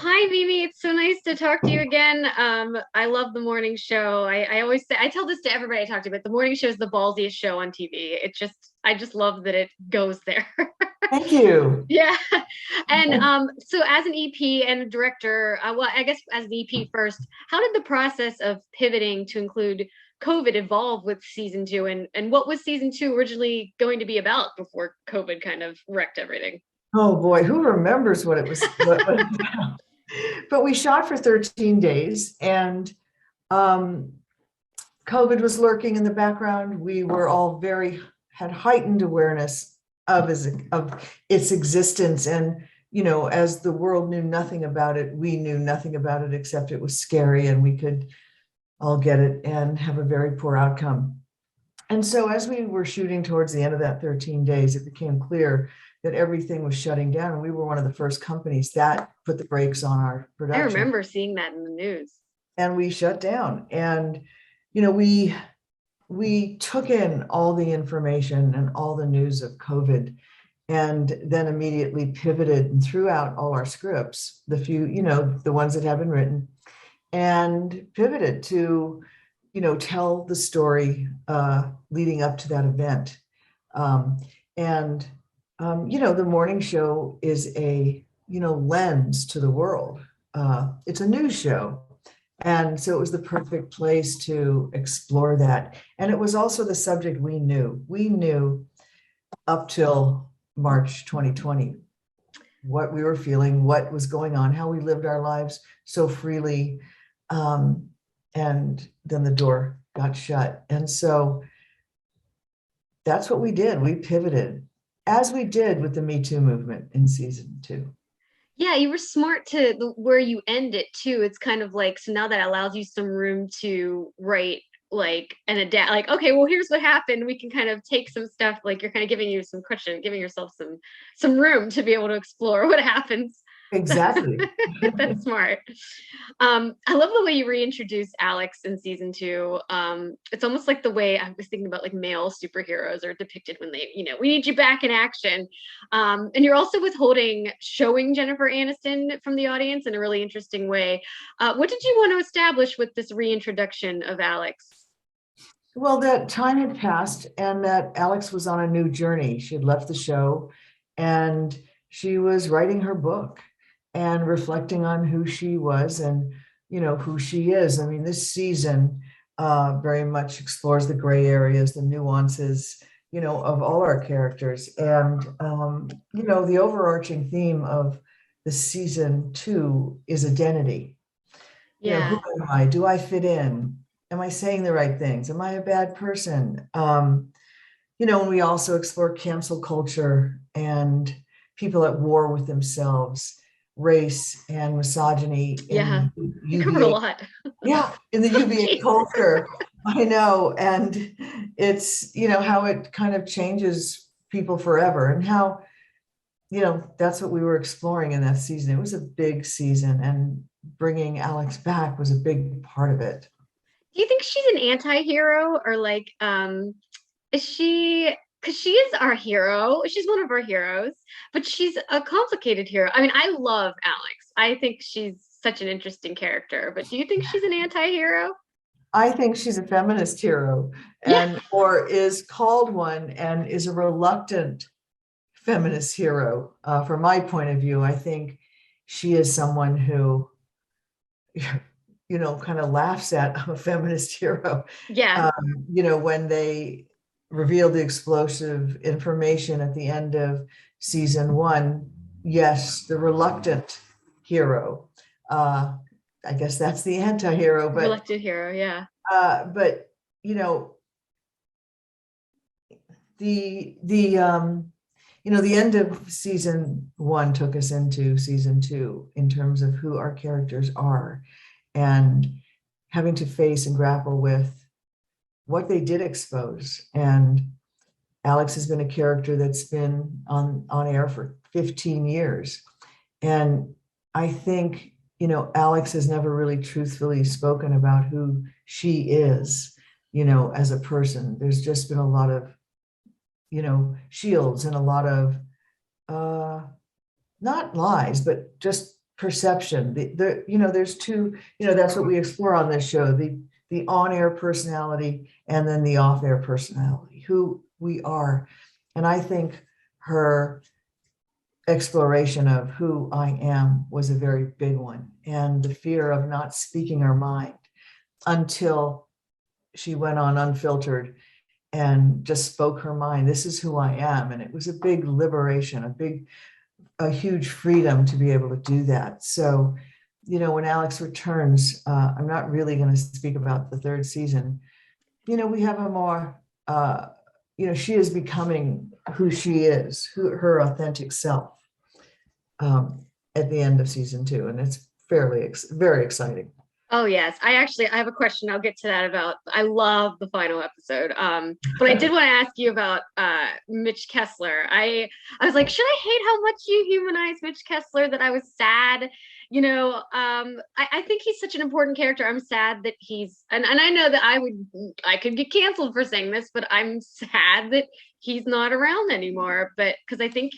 Hi, Mimi. It's so nice to talk to you again. I love the morning show. I always say, I tell this to everybody I talk to, but the morning show is the ballsiest show on TV. I just love that it goes there. Thank you. Yeah. And so as an EP and a director, well, I guess as an EP first, how did the process of pivoting to include COVID evolve with season two? And what was season two originally going to be about before COVID kind of wrecked everything? Oh boy, who remembers what it was? But we shot for 13 days and um, COVID was lurking in the background. We were all had heightened awareness of its existence. And, as the world knew nothing about it, we knew nothing about it except it was scary and we could all get it and have a very poor outcome. And so as we were shooting towards the end of that 13 days, it became clear that everything was shutting down. And we were one of the first companies that put the brakes on our I production remember seeing that in the news. and we shut down. And, you know, we we took in all the information and all the news of COVID and then immediately pivoted and threw out all our scripts, the few, the ones that have been written, and pivoted to, tell the story leading up to that event. Um, and the morning show is a lens to the world. It's a news show, and so it was the perfect place to explore that. And it was also the subject we knew. We knew up till March 2020 what we were feeling, what was going on, how we lived our lives so freely. And then the door got shut. And so that's what we did. We pivoted, as we did with the Me Too movement in season two. Yeah, you were smart to where you end it too. It's kind of like, so now that allows you some room to write like and adapt. Like, okay, well, here's what happened. We can kind of take some stuff, like you're kind of giving you some cushion, giving yourself some room to be able to explore what happens. Exactly. That's smart. I love the way you reintroduce Alex in season two. It's almost like the way I was thinking about like male superheroes are depicted when they, we need you back in action. And you're also withholding showing Jennifer Aniston from the audience in a really interesting way. What did you want to establish with this reintroduction of Alex? Well, that time had passed and that Alex was on a new journey. She had left the show and she was writing her book and reflecting on who she was and, who she is. I mean, this season very much explores the gray areas, the nuances, of all our characters. And, the overarching theme of the season two is identity. Who Yeah. am I? Do I fit in? Am I saying the right things? Am I a bad person? And we also explore cancel culture and people at war with themselves, race and misogyny Yeah. in You covered a UVA. lot. Yeah, in the UVA Jeez. culture. I know. And it's, how it kind of changes people forever and how, that's what we were exploring in that season. It was a big season and bringing Alex back was a big part of it. Do you think she's an anti-hero or like is she, because she is our hero, she's one of our heroes, but she's a complicated hero. I mean, I love Alex. I think she's such an interesting character, but do you think she's an anti-hero? I think she's a feminist hero Yeah. and or is called one and is a reluctant feminist hero. From my point of view, I think she is someone who, kind of laughs at a feminist hero. Yeah. When they revealed the explosive information at the end of season one, yes, the reluctant hero. I guess that's the anti-hero, but Reluctant hero, yeah. uh, but you know the end of season one took us into season two in terms of who our characters are and having to face and grapple with what they did expose. And Alex has been a character that's been on air for 15 years. And I think, Alex has never really truthfully spoken about who she is, as a person. There's just been a lot of, shields and a lot of not lies, but just perception. There's two, that's what we explore on this show, the on-air personality and then the off-air personality, who we are. And I think her exploration of who I am was a very big one. And the fear of not speaking her mind until she went on Unfiltered and just spoke her mind. This is who I am. And it was a big liberation, a huge freedom to be able to do that. So, when Alex returns, I'm not really going to speak about the third season. We have a more, she is becoming who she is, her authentic self, at the end of season 2. And it's very exciting. Oh yes. I have a question. I'll get to that about I love the final episode. But I did want to ask you about Mitch Kessler. I was like, should I hate how much you humanize Mitch Kessler that I was sad? I think he's such an important character. I'm sad that he's and I know that I could get canceled for saying this, but I'm sad that he's not around anymore. But because I think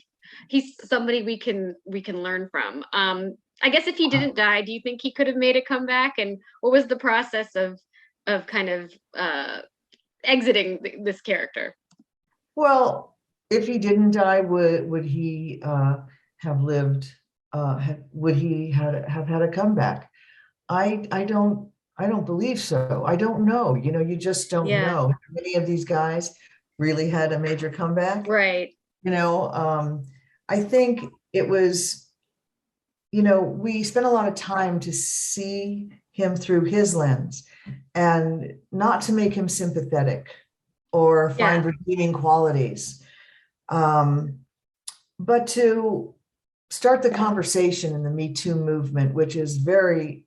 he's somebody we can learn from. I guess if he didn't die, do you think he could have made a comeback? And what was the process of kind of exiting this character? Well, if he didn't die, would he have lived? Would he have had a comeback? I don't believe so. I don't know. You just don't Yeah, know. Many of these guys really had a major comeback. right. I think it was, we spent a lot of time to see him through his lens and not to make him sympathetic or find Yeah, redeeming qualities, but to start the conversation in the Me Too movement, which is very,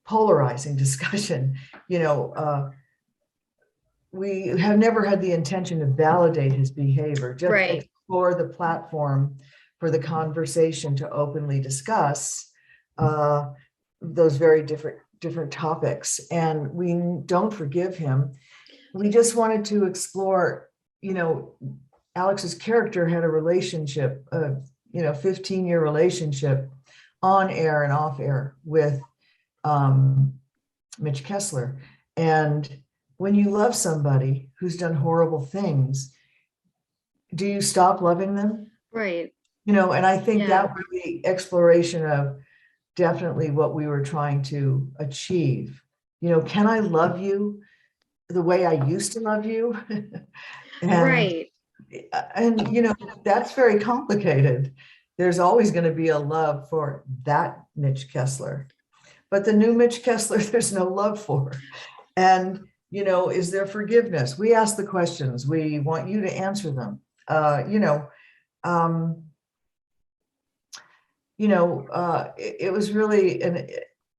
polarizing discussion. We have never had the intention to validate his behavior, just right. explore the platform for the conversation to openly discuss those very different topics. And we don't forgive him. We just wanted to explore, Alex's character had a relationship, 15-year relationship on air and off air with Mitch Kessler. And when you love somebody who's done horrible things, do you stop loving them? Right. And I think Yeah. that was the exploration of definitely what we were trying to achieve. Can I love you the way I used to love you? and Right. and that's very complicated. There's always going to be a love for that Mitch Kessler, but the new Mitch Kessler, there's no love for. And is there forgiveness? We ask the questions. We want you to answer them. Um, it was really, and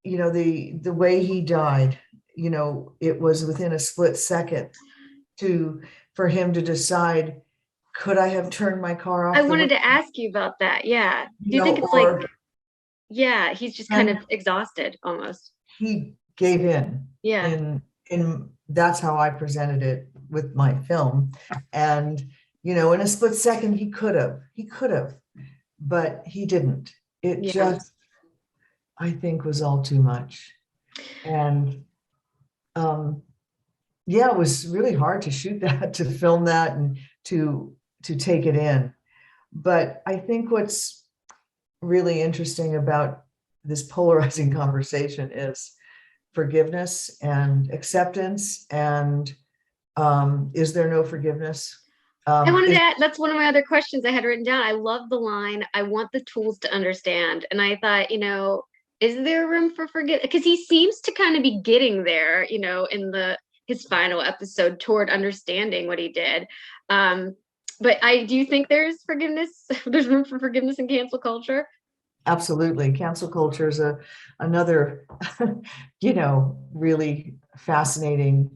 the way he died, it was within a split second for him to decide, could I have turned my car I off the road, wanted to ask you about that. Yeah. Do you think it's like, or yeah, he's just kind of and exhausted almost. he gave in. Yeah. In that's how I presented it with my film. And in a split second, he could have, but he didn't. It Yeah. just, I think, was all too much. And yeah, it was really hard to shoot that, to film that, and to take it in. But I think what's really interesting about this polarizing conversation is forgiveness and acceptance. And is there no forgiveness? I wanted to Is add, that's one of my other questions I had written down. I love the line, I want the tools to understand. And I thought, is there room for forgiveness? Because he seems to kind of be getting there, in his final episode toward understanding what he did. But I do you think there's forgiveness? There's room for forgiveness in cancel culture? absolutely, cancel culture is another, really fascinating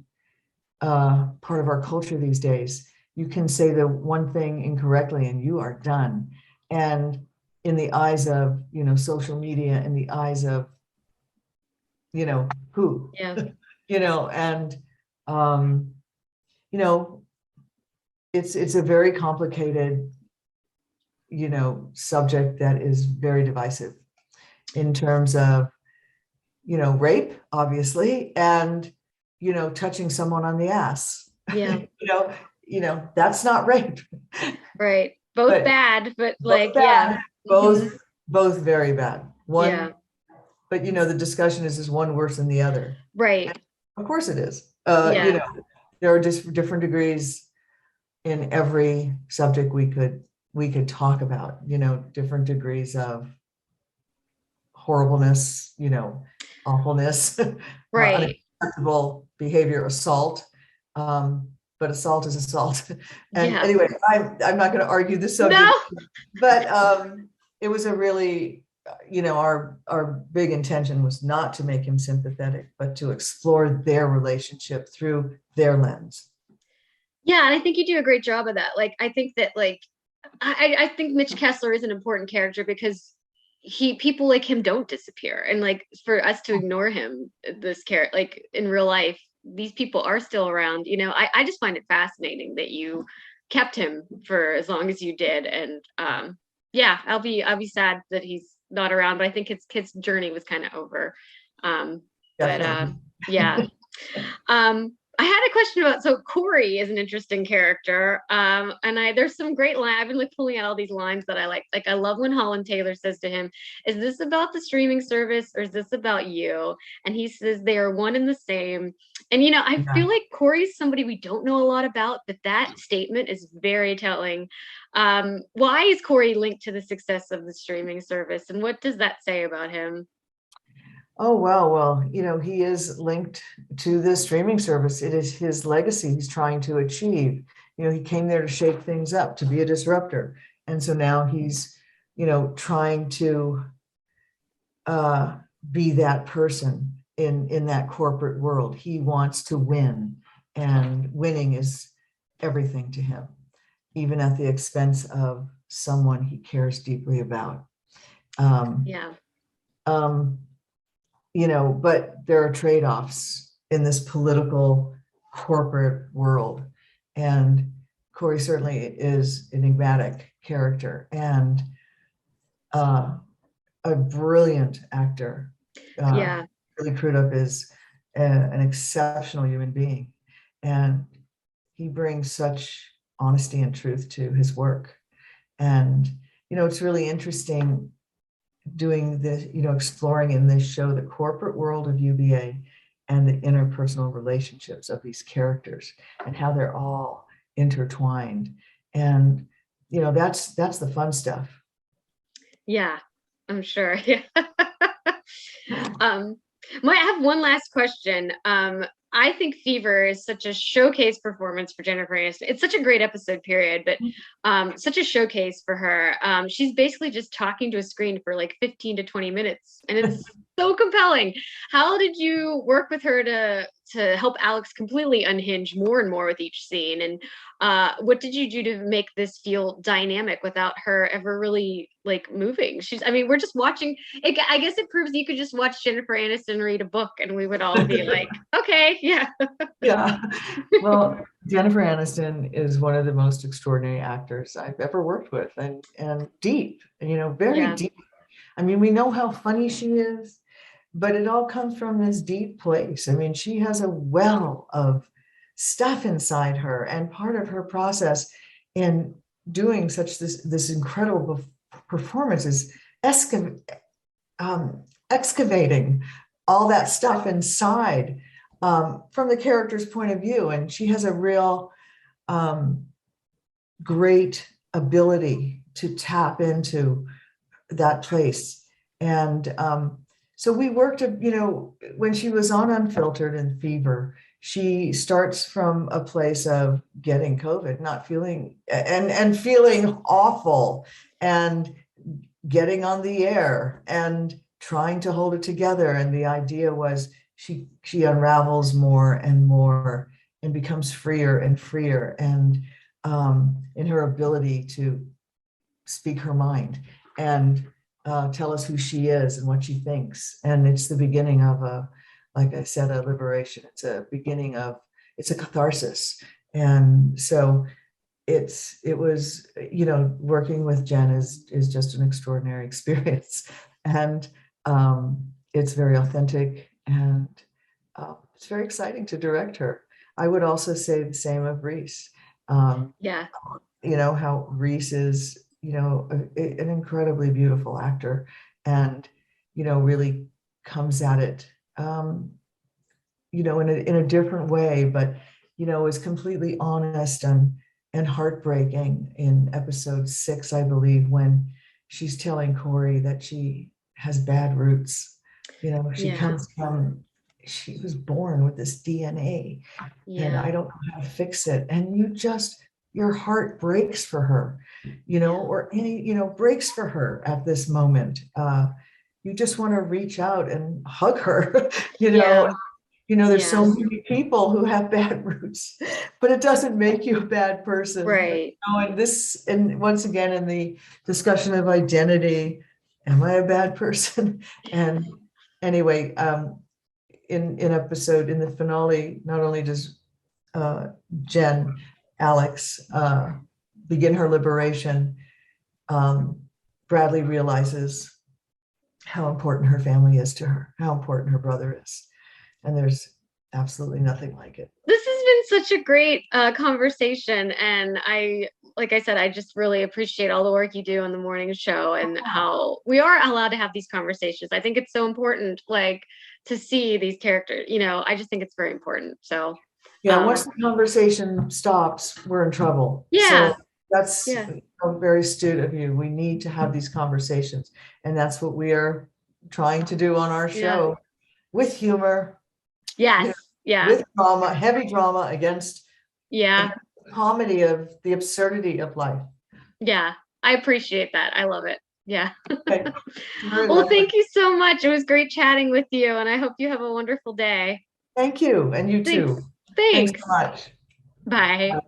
part of our culture these days. You can say the one thing incorrectly and you are done. And in the eyes of, social media, in the eyes of, who, Yeah. and, um, you know, it's a very complicated subject that is very divisive in terms of, rape, obviously, and, touching someone on the ass. Yeah. That's not rape, Right. Both but bad, but both like, yeah. bad, Hmm. both very bad. Yeah. One, but the discussion is one worse than the other? Right. Of course it is. Yeah. There are just different degrees in every subject we could talk about, different degrees of horribleness, awfulness, Right. unacceptable behavior, assault. But assault is assault. And Yeah. anyway, I'm not going to argue the No. subject, but it was a really, our big intention was not to make him sympathetic, but to explore their relationship through their lens. Yeah, and I think you do a great job of that. Like, I think that like I think Mitch Kessler is an important character because people like him don't disappear. And like for us to ignore him, this character like in real life, these people are still around. I just find it fascinating that you kept him for as long as you did. And yeah, I'll be sad that he's not around, but I think his journey was kind of over. But Definitely. yeah. I had a question about so Corey is an interesting character. And there's some great line. I've been like pulling out all these lines that I like. Like I love when Holland Taylor says to him, "Is this about the streaming service or is this about you?" And he says they are one and the same. And I Yeah. feel like Corey's somebody we don't know a lot about, but that statement is very telling. Why is Corey linked to the success of the streaming service, and what does that say about him? Oh, well, he is linked to the streaming service. It is his legacy he's trying to achieve. He came there to shake things up, to be a disruptor. And so now he's, trying to uh, be that person in that corporate world. He wants to win, and winning is everything to him, even at the expense of someone he cares deeply about. Um, Yeah. um, but there are trade-offs in this political corporate world. And Corey certainly is an enigmatic character and a brilliant actor. Yeah. Billy Crudup is an exceptional human being, and he brings such honesty and truth to his work. And, it's really interesting doing this, exploring in this show the corporate world of UBA and the interpersonal relationships of these characters and how they're all intertwined. And, that's the fun stuff. Yeah, I'm sure. Yeah. Um, I have one last question. I think Fever is such a showcase performance for Jennifer Aniston. It's such a great episode, period, but such a showcase for her. She's basically just talking to a screen for like 15 to 20 minutes, and it's so compelling. How did you work with her to help Alex completely unhinge more and more with each scene? And what did you do to make this feel dynamic without her ever really like moving? I mean, we're just watching it. I guess it proves you could just watch Jennifer Aniston read a book and we would all be like, okay, yeah. Yeah. Well, Jennifer Aniston is one of the most extraordinary actors I've ever worked with, and deep, very Yeah. deep. I mean, we know how funny she is, but it all comes from this deep place. I mean, she has a well of stuff inside her, and part of her process in doing such this incredible performance is excavating all that stuff inside, from the character's point of view. And she has a real great ability to tap into that place. And so we worked, when she was on Unfiltered and Fever, she starts from a place of getting COVID, not feeling and feeling awful, and getting on the air and trying to hold it together. And the idea was she unravels more and more and becomes freer and freer, and in her ability to speak her mind and tell us who she is and what she thinks. And it's the beginning of like I said, a liberation. It's a catharsis. And so it was, working with Jen is just an extraordinary experience. And it's very authentic, and it's very exciting to direct her. I would also say the same of Reese. Um, Yeah. how Reese is, an incredibly beautiful actor, and, really comes at it, in a different way, but, is completely honest and heartbreaking in episode 6, I believe, when she's telling Corey that she has bad roots. She Yeah. comes from, she was born with this DNA, and Yeah. I don't know how to fix it. And your heart breaks for her, Yeah. or any, breaks for her at this moment. You just want to reach out and hug her, you know. Yeah. There's Yeah. so many people who have bad roots, but it doesn't make you a bad person. Right. And once again, in the discussion of identity, am I a bad person? And anyway, in the finale, not only does uh, Jen, Alex, begin her liberation, um, Bradley realizes how important her family is to her, how important her brother is. And there's absolutely nothing like it. This has been such a great conversation. And like I said, I just really appreciate all the work you do on the morning show and how we are allowed to have these conversations. I think it's so important, like, to see these characters, I just think it's very important. So, Yeah, once the conversation stops, we're in trouble. So yeah, that's yeah, very astute of you. We need to have these conversations. And that's what we are trying to do on our yeah, show, with humor, yes, yeah, with drama, heavy drama yeah, against the comedy of the absurdity of life. yeah. I appreciate that. I love it. Yeah. Okay. Very Well, lovely. thank you so much. It was great chatting with you, and I hope you have a wonderful day. Thank you. And you Thanks. too. Thanks Thanks. so much. Bye.